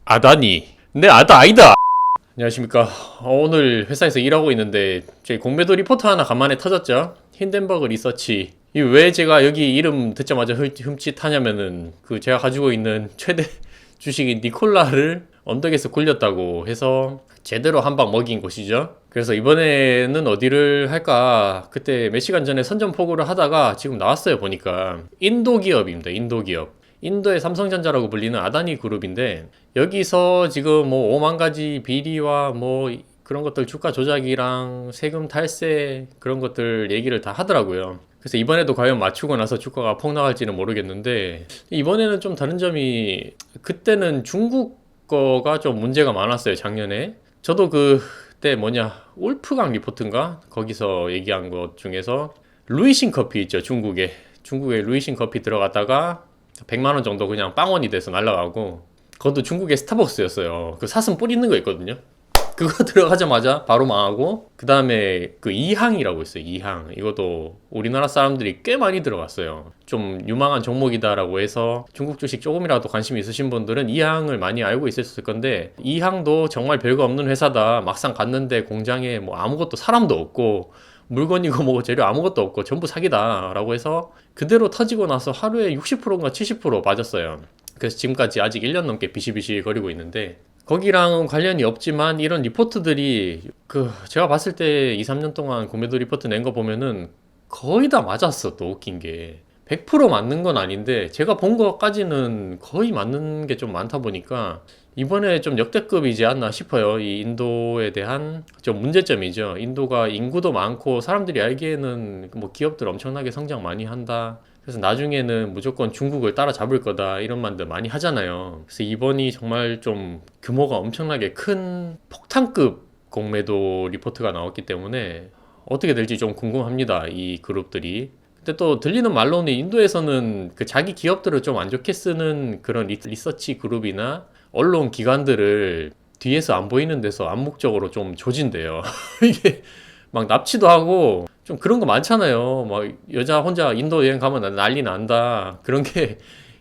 아다니. 내 아다 아니다. 안녕하십니까. 오늘 회사에서 일하고 있는데 저희 공매도 리포트 하나 간만에 터졌죠. 힌덴버그 리서치. 이 왜 제가 여기 이름 듣자마자 흠칫하냐면은 그 제가 가지고 있는 최대 주식인 니콜라를 언덕에서 굴렸다고 해서 제대로 한 방 먹인 곳이죠. 그래서 이번에는 어디를 할까? 그때 몇 시간 전에 선전포고를 하다가 지금 나왔어요. 보니까 인도 기업입니다. 인도 기업. 인도의 삼성전자라고 불리는 아다니 그룹인데 여기서 지금 뭐 5만 가지 비리와 뭐 그런 것들 주가 조작이랑 세금 탈세 그런 것들 얘기를 다 하더라고요. 그래서 이번에도 과연 맞추고 나서 주가가 폭락할지는 모르겠는데 이번에는 좀 다른 점이 그때는 중국 거가 좀 문제가 많았어요. 작년에. 저도 그때 울프강 리포트인가? 거기서 얘기한 것 중에서 루이신 커피 있죠. 중국에 루이신 커피 들어갔다가 100만 원 정도 그냥 빵원이 돼서 날라가고 그것도 중국의 스타벅스였어요. 그 사슴 뿔 있는 거 있거든요. 그거 들어가자마자 바로 망하고 그 다음에 그 이항이라고 있어요. 이항 이것도 우리나라 사람들이 꽤 많이 들어갔어요. 좀 유망한 종목이다라고 해서 중국 주식 조금이라도 관심 있으신 분들은 이항을 많이 알고 있었을 건데 이항도 정말 별거 없는 회사다. 막상 갔는데 공장에 뭐 아무것도 사람도 없고 물건이고 뭐 재료 아무것도 없고 전부 사기다 라고 해서 그대로 터지고 나서 하루에 60%인가 70% 빠졌어요. 그래서 지금까지 아직 1년 넘게 비실비실 거리고 있는데 거기랑은 관련이 없지만 이런 리포트들이 제가 봤을 때 2, 3년 동안 공매도 리포트 낸 거 보면은 거의 다 맞았어. 또 웃긴 게 100% 맞는 건 아닌데 제가 본 것까지는 거의 맞는 게 좀 많다 보니까 이번에 좀 역대급이지 않나 싶어요. 이 인도에 대한 좀 문제점이죠. 인도가 인구도 많고 사람들이 알기에는 뭐 기업들 엄청나게 성장 많이 한다. 그래서 나중에는 무조건 중국을 따라잡을 거다 이런 말들 많이 하잖아요. 그래서 이번이 정말 좀 규모가 엄청나게 큰 폭탄급 공매도 리포트가 나왔기 때문에 어떻게 될지 좀 궁금합니다. 이 그룹들이. 근데 또 들리는 말로는 인도에서는 그 자기 기업들을 좀 안 좋게 쓰는 그런 리서치 그룹이나 언론 기관들을 뒤에서 안 보이는 데서 암묵적으로 좀 조진대요. 이게 막 납치도 하고 좀 그런 거 많잖아요. 막 여자 혼자 인도 여행 가면 난리 난다. 그런 게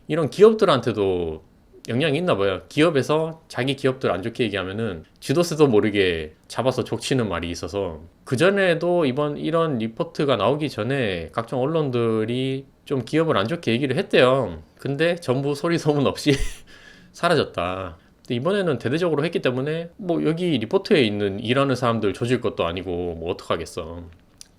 이런 기업들한테도 영향이 있나 봐요. 기업에서 자기 기업들 안 좋게 얘기하면은 지도세도 모르게 잡아서 족치는 말이 있어서 그전에도 이번 이런 리포트가 나오기 전에 각종 언론들이 좀 기업을 안 좋게 얘기를 했대요. 근데 전부 소리 소문 없이 사라졌다. 근데 이번에는 대대적으로 했기 때문에 뭐 여기 리포트에 있는 일하는 사람들 조질 것도 아니고 뭐 어떡하겠어.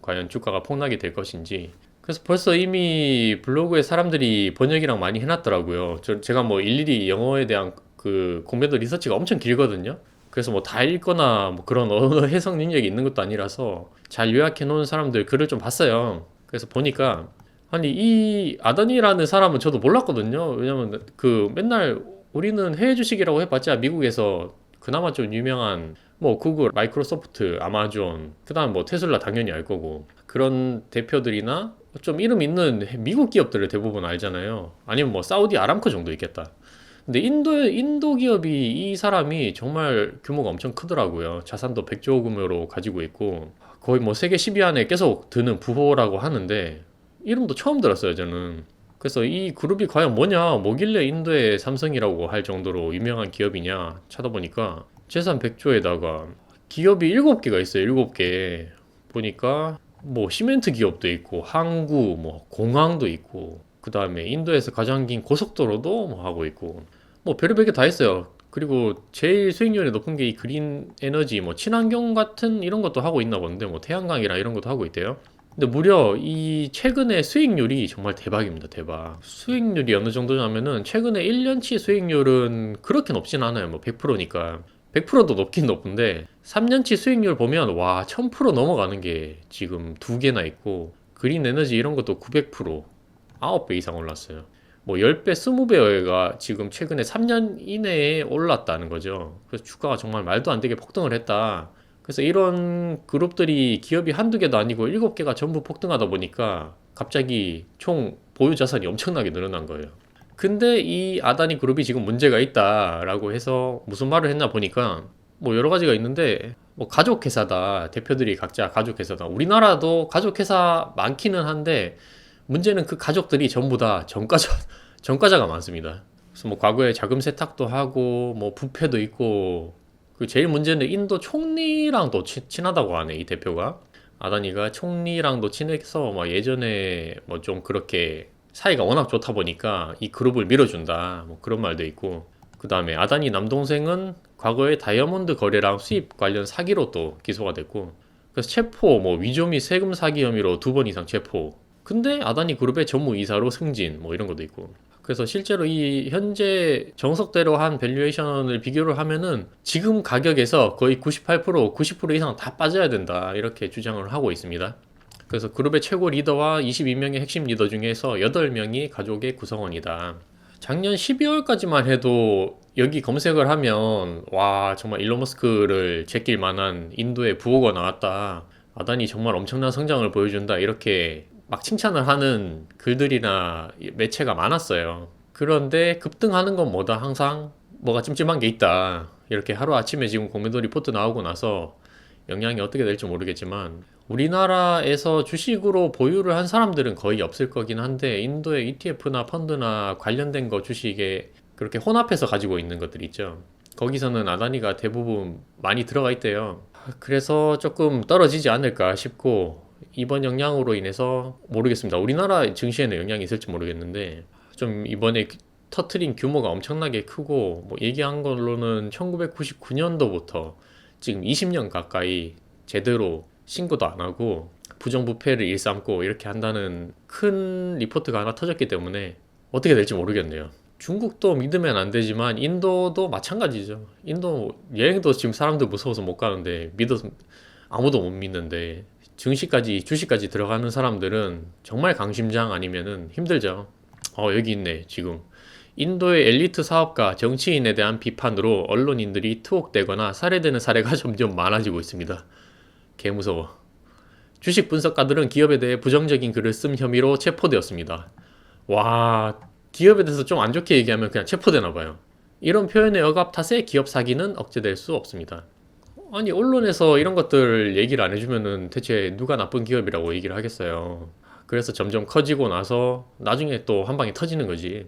과연 주가가 폭락이 될 것인지. 그래서 벌써 이미 블로그에 사람들이 번역이랑 많이 해놨더라고요. 제가 뭐 일일이 영어에 대한 그 공매도 리서치가 엄청 길거든요. 그래서 뭐 다 읽거나 뭐 그런 언어 해석 능력이 있는 것도 아니라서 잘 요약해 놓은 사람들 글을 좀 봤어요. 그래서 보니까 아니 이 아다니라는 사람은 저도 몰랐거든요. 왜냐면 맨날 우리는 해외 주식이라고 해봤자 미국에서 그나마 좀 유명한 뭐 구글, 마이크로소프트, 아마존, 그다음 뭐 테슬라 당연히 알 거고 그런 대표들이나 좀 이름 있는 미국 기업들을 대부분 알잖아요. 아니면 뭐 사우디 아람코 정도 있겠다. 근데 인도 기업이 이 사람이 정말 규모가 엄청 크더라고요. 자산도 100조 규모로 가지고 있고 거의 뭐 세계 10위 안에 계속 드는 부호라고 하는데 이름도 처음 들었어요, 저는. 그래서 이 그룹이 과연 뭐길래 인도의 삼성이라고 할 정도로 유명한 기업이냐 찾아보니까 재산 100조에다가 기업이 7개가 있어요. 7개. 보니까 뭐 시멘트 기업도 있고 항구, 뭐 공항도 있고 그다음에 인도에서 가장 긴 고속도로도 뭐 하고 있고 뭐 별의별 게 다 있어요. 그리고 제일 수익률이 높은 게 이 그린 에너지, 뭐 친환경 같은 이런 것도 하고 있나 본데 뭐 태양광이랑 이런 것도 하고 있대요. 근데 무려 이 최근에 수익률이 정말 대박입니다. 대박. 수익률이 어느 정도냐면은 최근에 1년치 수익률은 그렇게 높진 않아요. 뭐 100%니까. 100%도 높긴 높은데 3년치 수익률 보면 와 1000% 넘어가는 게 지금 두 개나 있고 그린 에너지 이런 것도 900% 9배 이상 올랐어요. 뭐 10배, 20배가 지금 최근에 3년 이내에 올랐다는 거죠. 그래서 주가가 정말 말도 안 되게 폭등을 했다. 그래서 이런 그룹들이 기업이 한두 개도 아니고 7개가 전부 폭등하다 보니까 갑자기 총 보유 자산이 엄청나게 늘어난 거예요. 근데 이 아다니 그룹이 지금 문제가 있다라고 해서 무슨 말을 했나 보니까 뭐 여러 가지가 있는데 뭐 가족 회사다. 대표들이 각자 가족 회사다. 우리나라도 가족 회사 많기는 한데 문제는 그 가족들이 전부 다 전과자가 많습니다. 그래서 뭐 과거에 자금 세탁도 하고 뭐 부패도 있고 그 제일 문제는 인도 총리랑도 친하다고 하네 이 대표가. 아다니가 총리랑도 친해서 뭐 예전에 뭐 좀 그렇게 사이가 워낙 좋다 보니까 이 그룹을 밀어준다 뭐 그런 말도 있고, 그 다음에 아다니 남동생은 과거에 다이아몬드 거래랑 수입 관련 사기로 또 기소가 됐고, 그래서 체포 뭐 위조 및 세금 사기 혐의로 2번 이상 체포. 근데 아다니 그룹의 전무이사로 승진 뭐 이런 것도 있고. 그래서 실제로 이 현재 정석대로 한 밸류에이션을 비교를 하면은 지금 가격에서 거의 98%, 90% 이상 다 빠져야 된다 이렇게 주장을 하고 있습니다. 그래서 그룹의 최고 리더와 22명의 핵심 리더 중에서 8명이 가족의 구성원이다. 작년 12월까지만 해도 여기 검색을 하면 와 정말 일론 머스크를 제낄 만한 인도의 부호가 나왔다, 아다니 정말 엄청난 성장을 보여준다 이렇게 막 칭찬을 하는 글들이나 매체가 많았어요. 그런데 급등하는 건 뭐다, 항상 뭐가 찜찜한 게 있다 이렇게 하루아침에 지금 공매도 리포트 나오고 나서 영향이 어떻게 될지 모르겠지만, 우리나라에서 주식으로 보유를 한 사람들은 거의 없을 거긴 한데 인도의 ETF나 펀드나 관련된 거 주식에 그렇게 혼합해서 가지고 있는 것들 있죠. 거기서는 아다니가 대부분 많이 들어가 있대요. 그래서 조금 떨어지지 않을까 싶고, 이번 영향으로 인해서 모르겠습니다. 우리나라 증시에는 영향이 있을지 모르겠는데 좀 이번에 터트린 규모가 엄청나게 크고, 뭐 얘기한 걸로는 1999년도부터 지금 20년 가까이 제대로 신고도 안 하고 부정부패를 일삼고 이렇게 한다는 큰 리포트가 하나 터졌기 때문에 어떻게 될지 모르겠네요. 중국도 믿으면 안 되지만 인도도 마찬가지죠. 인도 여행도 지금 사람들 무서워서 못 가는데 믿어서 아무도 못 믿는데, 증시까지 주식까지 들어가는 사람들은 정말 강심장 아니면은 힘들죠. 여기 있네 지금. 인도의 엘리트 사업가, 정치인에 대한 비판으로 언론인들이 투옥되거나 살해되는 사례가 점점 많아지고 있습니다. 개무서워. 주식 분석가들은 기업에 대해 부정적인 글을 쓴 혐의로 체포되었습니다. 와, 기업에 대해서 좀 안 좋게 얘기하면 그냥 체포되나 봐요. 이런 표현의 억압 탓에 기업 사기는 억제될 수 없습니다. 아니 언론에서 이런 것들 얘기를 안 해주면은 대체 누가 나쁜 기업이라고 얘기를 하겠어요. 그래서 점점 커지고 나서 나중에 또 한 방에 터지는 거지.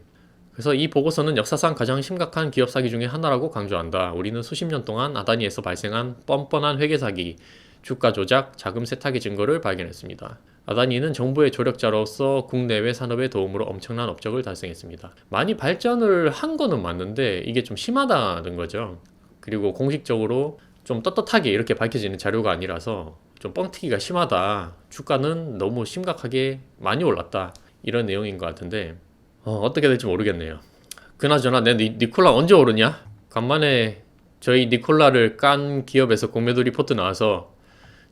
그래서 이 보고서는 역사상 가장 심각한 기업 사기 중에 하나라고 강조한다. 우리는 수십 년 동안 아다니에서 발생한 뻔뻔한 회계 사기, 주가 조작, 자금 세탁의 증거를 발견했습니다. 아다니는 정부의 조력자로서 국내외 산업의 도움으로 엄청난 업적을 달성했습니다. 많이 발전을 한 거는 맞는데 이게 좀 심하다는 거죠. 그리고 공식적으로 좀 떳떳하게 이렇게 밝혀지는 자료가 아니라서 좀 뻥튀기가 심하다, 주가는 너무 심각하게 많이 올랐다 이런 내용인 것 같은데 어떻게 될지 모르겠네요. 그나저나 내 니콜라 언제 오르냐? 간만에 저희 니콜라를 깐 기업에서 공매도 리포트 나와서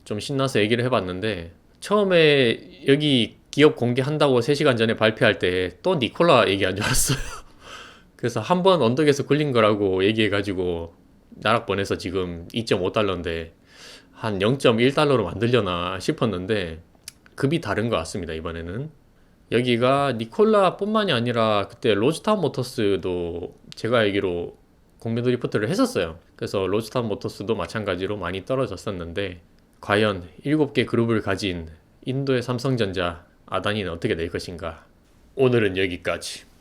좀 신나서 얘기를 해봤는데, 처음에 여기 기업 공개한다고 3시간 전에 발표할 때 또 니콜라 얘기한 줄 알았어요. 그래서 한 번 언덕에서 굴린 거라고 얘기해가지고 나락 보내서 지금 2.5달러인데 한 0.1달러로 만들려나 싶었는데 급이 다른 것 같습니다. 이번에는 여기가 니콜라 뿐만이 아니라 그때 로즈타운 모터스도 제가 알기로 공매도 리포트를 했었어요. 그래서 로즈타운 모터스도 마찬가지로 많이 떨어졌었는데, 과연 7개 그룹을 가진 인도의 삼성전자, 아다니는 어떻게 될 것인가. 오늘은 여기까지.